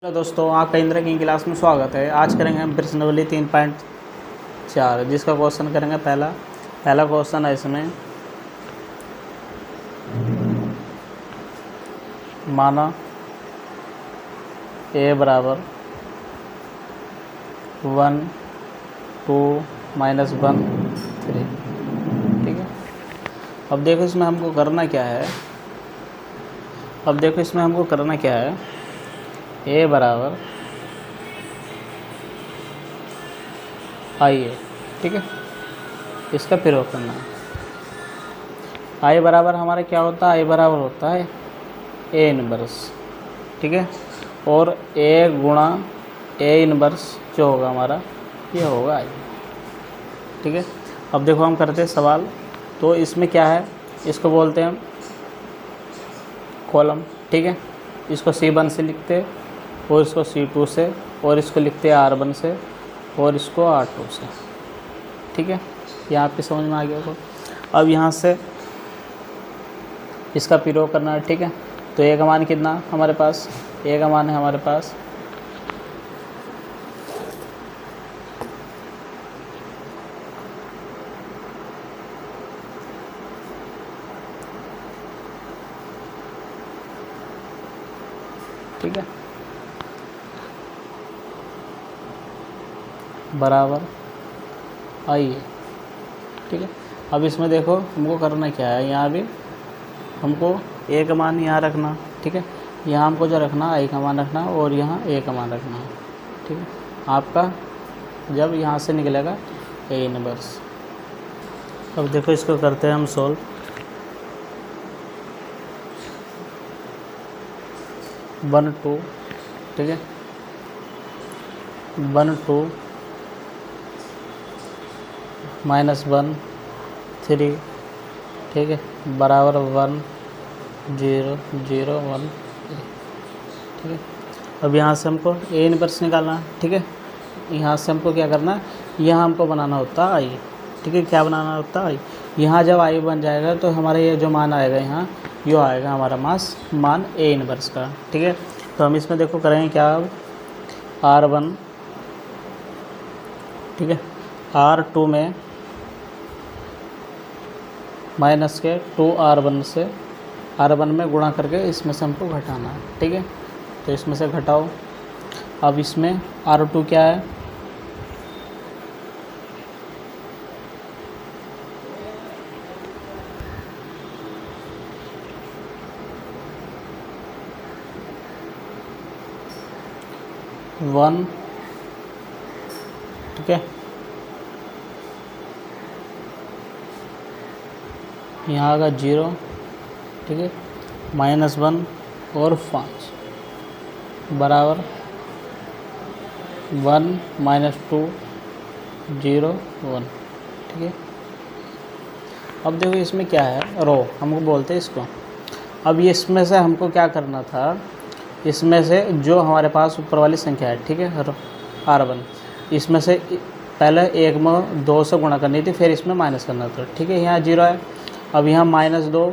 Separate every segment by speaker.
Speaker 1: Hello दोस्तों, आपका इंद्र की क्लास में स्वागत है। आज करेंगे हम प्रश्नावली 3.4 जिसका क्वेश्चन करेंगे। पहला क्वेश्चन है इसमें, माना a बराबर 1 2 -1 3। ठीक है। अब देखो इसमें हमको करना क्या है। a बराबर आई है। ठीक है, इसका प्रयोग करना है। आई बराबर हमारा क्या होता है? आई बराबर होता है ए इनवर्स। ठीक है, और ए गुणा ए इनवर्स जो होगा हमारा, ये होगा आई। ठीक है, अब देखो हम करते हैं सवाल। तो इसमें क्या है, इसको बोलते हैं कॉलम। ठीक है, इसको C1 से लिखते हैं, और इसको C2 से, और इसको लिखते हैं R1 से, और इसको R2 से। ठीक है, ये आपकी समझ में आ गया होगा। अब यहाँ से इसका प्रयोग करना है। ठीक है, तो ए का मान कितना हमारे पास? ए का मान है हमारे पास ठीक है, बराबर आई है। ठीक है, अब इसमें देखो हमको करना क्या है। यहाँ भी हमको ए का मान यहाँ रखना। ठीक है, यहाँ हमको जो रखना आई का मान रखना, और यहाँ ए का मान रखना। ठीक है, आपका जब यहाँ से निकलेगा ए इनवर्स। अब देखो इसको करते हैं हम सोल्व। वन टू, ठीक है, 1 2 -1 3। ठीक है, बराबर 1 0 0 1। ठीक है, अब यहाँ से हमको ए इनवर्स निकालना है। ठीक है, यहाँ से हमको क्या करना है, यहाँ हमको बनाना होता है आई। ठीक है, क्या बनाना होता है आई। यहाँ जब आई बन जाएगा तो हमारा ये जो मान आएगा, यहाँ यो आएगा हमारा मान ए इनवर्स का। ठीक है, तो हम इसमें देखो करेंगे क्या, R1, ठीक है, R2 में माइनस के 2R1 से R1 में गुणा करके इसमें से हमको घटाना है। ठीक है, तो इसमें से घटाओ। अब इसमें R2 क्या है, वन। ठीक है, यहाँ आएगा 0। ठीक है, -1 और 5 बराबर 1 -2 0 1। ठीक है, अब देखो इसमें क्या है, रो हमको बोलते हैं इसको। अब ये इसमें से हमको क्या करना था, इसमें से जो हमारे पास ऊपर वाली संख्या है, ठीक है, R1, इसमें से पहले एक में 2 से गुणा करनी थी, फिर इसमें माइनस करना था। ठीक है, यहाँ 0 है। अब यहाँ -2,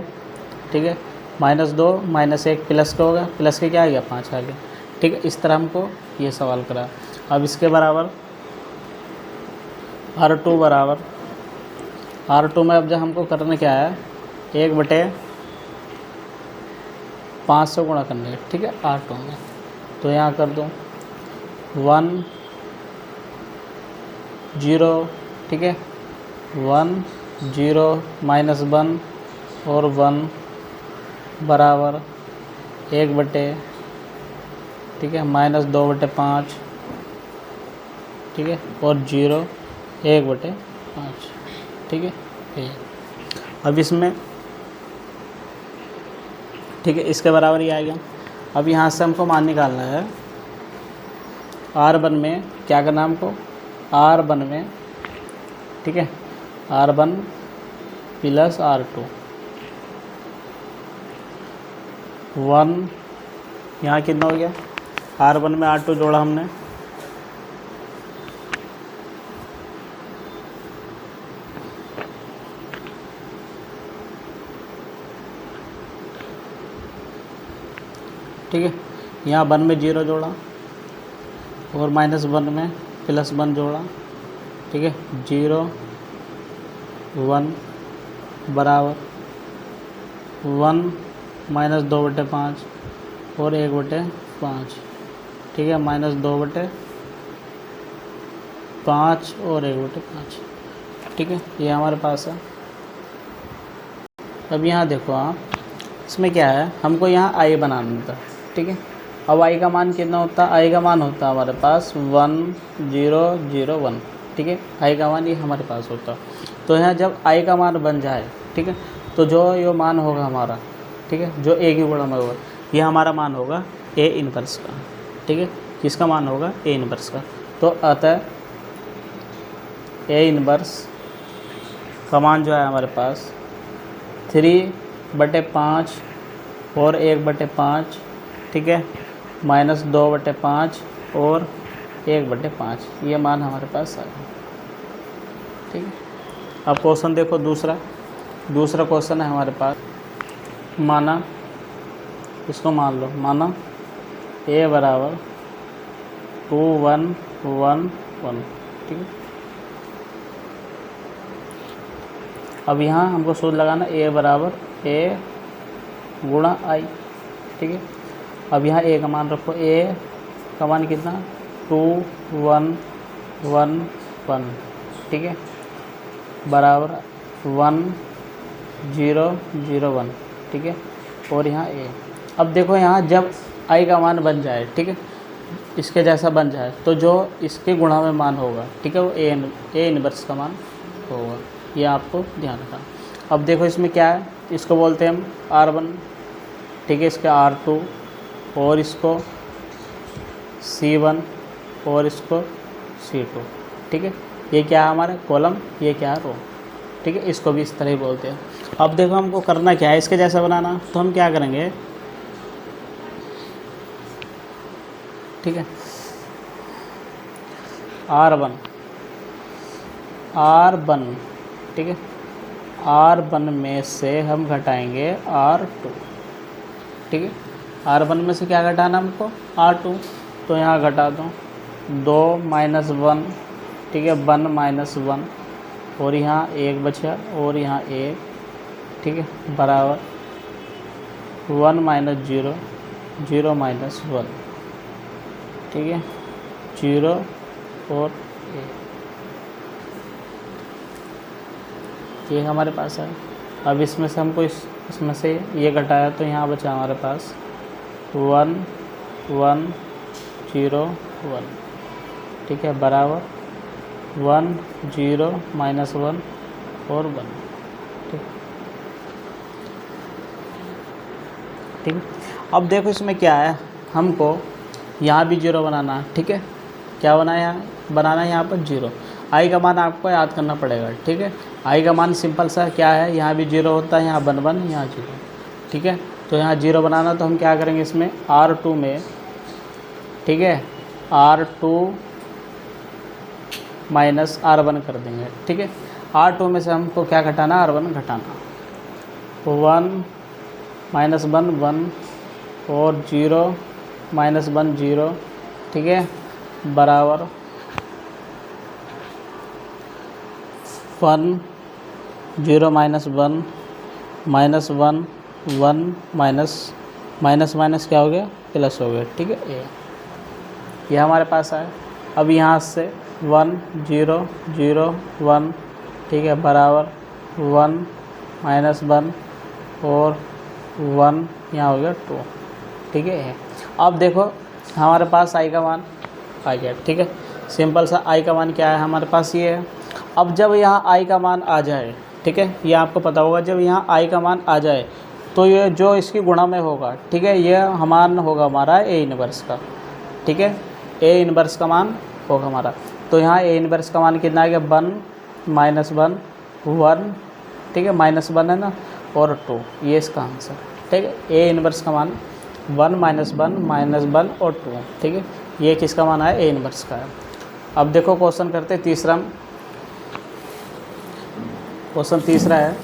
Speaker 1: ठीक है, -2 -1 प्लस का होगा, प्लस के क्या आ गया 5 आ गया। ठीक है, इस तरह हमको ये सवाल करा। अब इसके बराबर R2 बराबर, R2 में अब जब हमको करना क्या है, 1/5 से गुणा करने है। ठीक है, R2 में तो यहाँ कर दूँ 1 0। ठीक है, 1 0 -1 और 1 बराबर 1/, ठीक है, -2/5। ठीक है, और 0 1/5। ठीक है, ये अब इसमें, ठीक है, इसके बराबर ही आ गया। अब यहाँ से हमको मान निकालना है। R1 में क्या करना है हमको, R1 में, ठीक है, R1 + R2 1। यहाँ कितना हो गया, R1 में R2 जोड़ा हमने, ठीक है, यहाँ 1 में 0 जोड़ा, और -1 में +1 जोड़ा, ठीक है, 0 1 बराबर 1 -2/5 और 1/5, ठीक है, -2/5 और 1/5, ठीक है, ये हमारे पास है। अब यहाँ देखो आप, इसमें क्या है, हमको यहाँ आई बनाना था, ठीक है। अब आई का मान कितना होता है, आई का मान होता है हमारे पास 1 0 0 1, ठीक है, आई का मान ये हमारे पास होता। तो यहाँ जब आई का मान बन जाए, ठीक है, तो जो ये मान होगा हमारा, ठीक है, जो ए की गुणा में होगा, ये हमारा मान होगा ए इनवर्स का, ठीक है, किसका मान होगा, ए इनवर्स का। तो अतः ए इनवर्स का मान जो है हमारे पास 3/5 और 1/5, ठीक है, -2/5 और 1/5, ये मान हमारे पास आया, ठीक है। अब क्वेश्चन देखो, दूसरा क्वेश्चन है हमारे पास, माना, इसको मान लो, माना ए बराबर 2 1 1 1, ठीक है। अब यहाँ हमको सूत्र लगाना ए बराबर ए गुणा आई, ठीक है। अब यहाँ ए का मान रखो, ए का मान कितना, 2 1 1 1, ठीक है, बराबर 1 0 0 1, ठीक है, और यहाँ ए। अब देखो यहाँ जब आई का मान बन जाए, ठीक है, इसके जैसा बन जाए, तो जो इसके गुणा में मान होगा, ठीक है, वो ए इनवर्स का मान होगा, ये आपको ध्यान रखना। अब देखो इसमें क्या है, इसको बोलते हैं हम R1, ठीक है, इसका R2 और इसको C1 और इसको C2, ठीक है, ये क्या है हमारा कॉलम, ये क्या है रो, ठीक है, इसको भी इस तरह ही बोलते हैं। अब देखो हमको करना क्या है, इसके जैसा बनाना, तो हम क्या करेंगे, ठीक है, R1, ठीक है, R1 में से हम घटाएंगे R2, ठीक है, R1 में से क्या घटाना हमको, R2, तो यहाँ घटा दो 2 -1, ठीक है, 1 -1 और यहाँ 1 बचा और यहाँ 1, ठीक है, बराबर 1 -0 0 -1, ठीक है, 0 और 1, ये हमारे पास है। अब इसमें से हमको इसमें से ये घटाया, तो यहाँ बचा हमारे पास 1 1 0 1, ठीक है, बराबर 1 0 -1 और 1, ठीक है। अब देखो इसमें क्या है, हमको यहाँ भी 0 बनाना है, ठीक है, क्या बनाया बनाना है यहाँ पर 0। आई का मान आपको याद करना पड़ेगा, ठीक है, आई का मान सिंपल सा क्या है, यहाँ भी 0 होता है, यहाँ 1 1, यहाँ 0, ठीक है। तो यहाँ 0 बनाना, तो हम क्या करेंगे इसमें R2 में, ठीक है, R2 माइनस R1 कर देंगे, ठीक है। R2 में से हमको क्या घटाना, R1 घटाना, 1 -1 1 और 0 -1 0, ठीक है, बराबर 1 0 -1 -1 1 माइनस क्या हो गया, प्लस हो गया, ठीक है, ये हमारे पास आए। अब यहाँ से 1 0 0 1, ठीक है, बराबर 1 -1 और 1 यहाँ हो गया 2, ठीक है। अब देखो हमारे पास आई का मान आ गया, ठीक है, सिंपल सा आई का मान क्या है हमारे पास, ये है। अब जब यहाँ आई का मान आ जाए, ठीक है, ये आपको पता होगा, जब यहाँ आई का मान आ जाए तो ये जो इसकी गुणा में होगा, ठीक है, ये मान होगा हमारा ए इनवर्स का, ठीक है, ए इनवर्स का मान होगा हमारा। तो यहाँ ए इनवर्स का मान कितना आ गया, 1 -1 1, ठीक है, -1 है ना, और 2, ये इसका आंसर, ठीक है। ए इनवर्स का मान 1 -1 -1 और 2, ठीक है, ये किसका मान है, ए इनवर्स का है। अब देखो क्वेश्चन करते, तीसरा क्वेश्चन तीसरा है,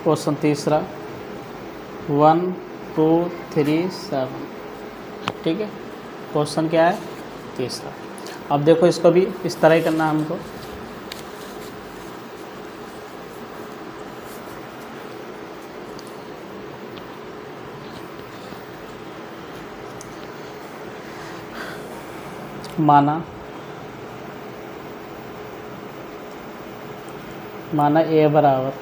Speaker 1: क्वेश्चन तीसरा 1 2 3 7, ठीक है। क्वेश्चन क्या है? तीसरा। अब देखो इसको भी इस तरह ही करना है हमको। माना ए बराबर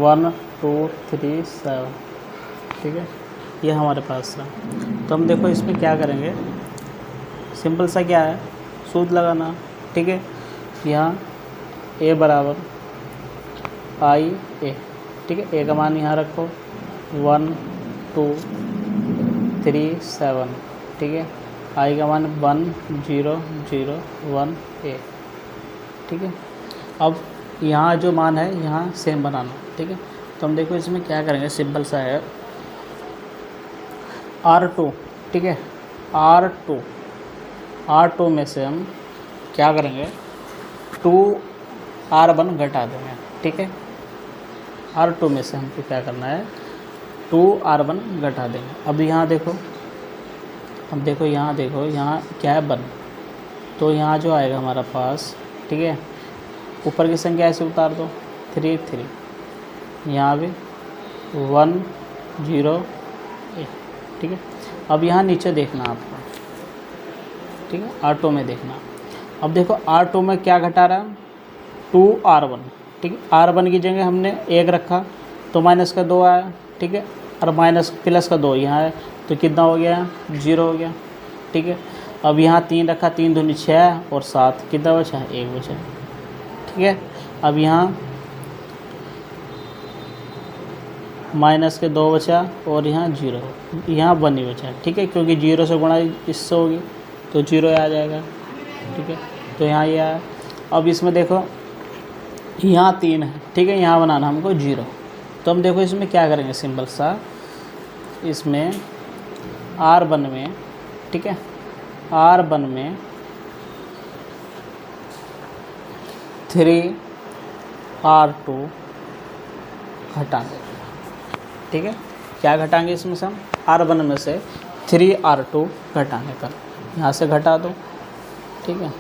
Speaker 1: 1 2 3 7, ठीक है। ये हमारे पास है। तो हम देखो इसमें क्या करेंगे, सिंपल सा क्या है, सूत्र लगाना, ठीक है। यहाँ ए बराबर आई ए, ठीक है। ए का मान यहाँ रखो 1 2 3 7, ठीक है। आई का मान 1 0 0 1 ए, ठीक है। अब यहाँ जो मान है यहाँ सेम बनाना, ठीक है। तो हम देखो इसमें क्या करेंगे, सिंपल सा है R2, ठीक है। R2 में से हम क्या करेंगे, 2R1 घटा देंगे, ठीक है। R2 में से हमको क्या करना है, 2R1 घटा देंगे। अब यहाँ देखो, यहाँ क्या है 1, तो यहाँ जो आएगा हमारा पास, ठीक है। ऊपर की संख्या ऐसे उतार दो 3 3, यहाँ भी 1 0 8, ठीक है। अब यहाँ नीचे देखना आपको, ठीक है, R2 में देखना। अब देखो R2 में क्या घटा रहा है, 2R1, ठीक है। R1 की जगह हमने 1 रखा तो माइनस का 2 आया, ठीक है। और माइनस प्लस का 2 यहाँ है, तो कितना हो गया, 0 हो गया, ठीक है। अब यहाँ 3 रखा, 3 दूनी 6 और 7, कितना बचा, 1 बचा, ठीक है। अब यहाँ माइनस के 2 बचा और यहाँ 0, यहाँ 1 ही बचा, ठीक है। क्योंकि 0 से गुणा इससे होगी तो 0 आ जाएगा, ठीक है। तो यहाँ ये आया। अब इसमें देखो यहाँ 3 है, ठीक है। यहाँ बनाना हमको 0, तो हम देखो इसमें क्या करेंगे, सिंपल सा, इसमें R1 में, ठीक है, R1 में 3R2 घटाएंगे, ठीक है। क्या घटाएंगे इसमें से हम, R1 में से 3R2 घटाएंगे, कर यहाँ से घटा दो, ठीक है।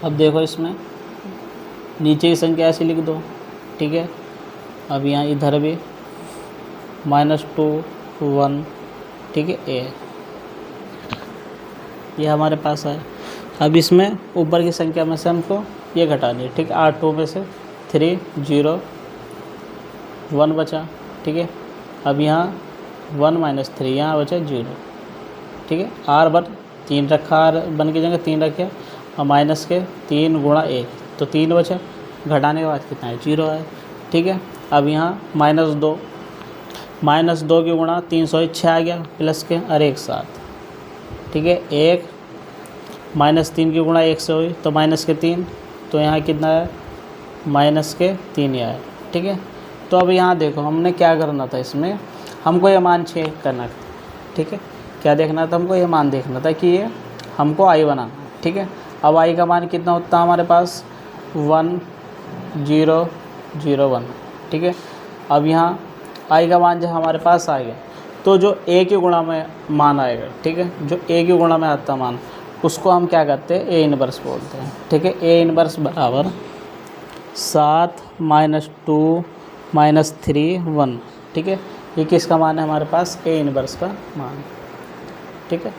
Speaker 1: अब देखो इसमें नीचे की संख्या ऐसे लिख दो, ठीक है। अब यहाँ इधर भी -2 1, ठीक है, ए, ये हमारे पास है। अब इसमें ऊपर की संख्या में से हमको ये घटानी है, ठीक है। R2 में से 3 0 1 बचा, ठीक है। अब यहाँ 1 - 3, यहाँ बचा 0, ठीक है। R1 3 रखा, R1 की जगह 3 रखे और माइनस के 3 गुणा 1, तो 3 बचा, घटाने के बाद कितना है, 0 है, ठीक है। अब यहाँ -2 की गुणा 306 आ गया, प्लस के और 1 7, ठीक है। 1 -3 की गुणा 1 से हुई तो माइनस के 3, तो यहाँ कितना है, -3 आया, ठीक है। तो अब यहाँ देखो हमने क्या करना था, इसमें हमको ये मान चेक करना था, ठीक है। क्या देखना था हमको, ये मान देखना था कि ये हमको आई बनाना, ठीक है। अब आई का मान कितना होता है हमारे पास, 1 0 0 1, ठीक है। अब यहाँ आई का मान जब हमारे पास आ गया तो जो ए की गुणा में मान आएगा, ठीक है, जो ए की गुणा में आता मान, उसको हम क्या करते हैं, ए इनवर्स बोलते हैं, ठीक है। ए इनवर्स बराबर 7 -2 -3 1, ठीक है। ये किसका मान है हमारे पास, ए इनवर्स का मान, ठीक है।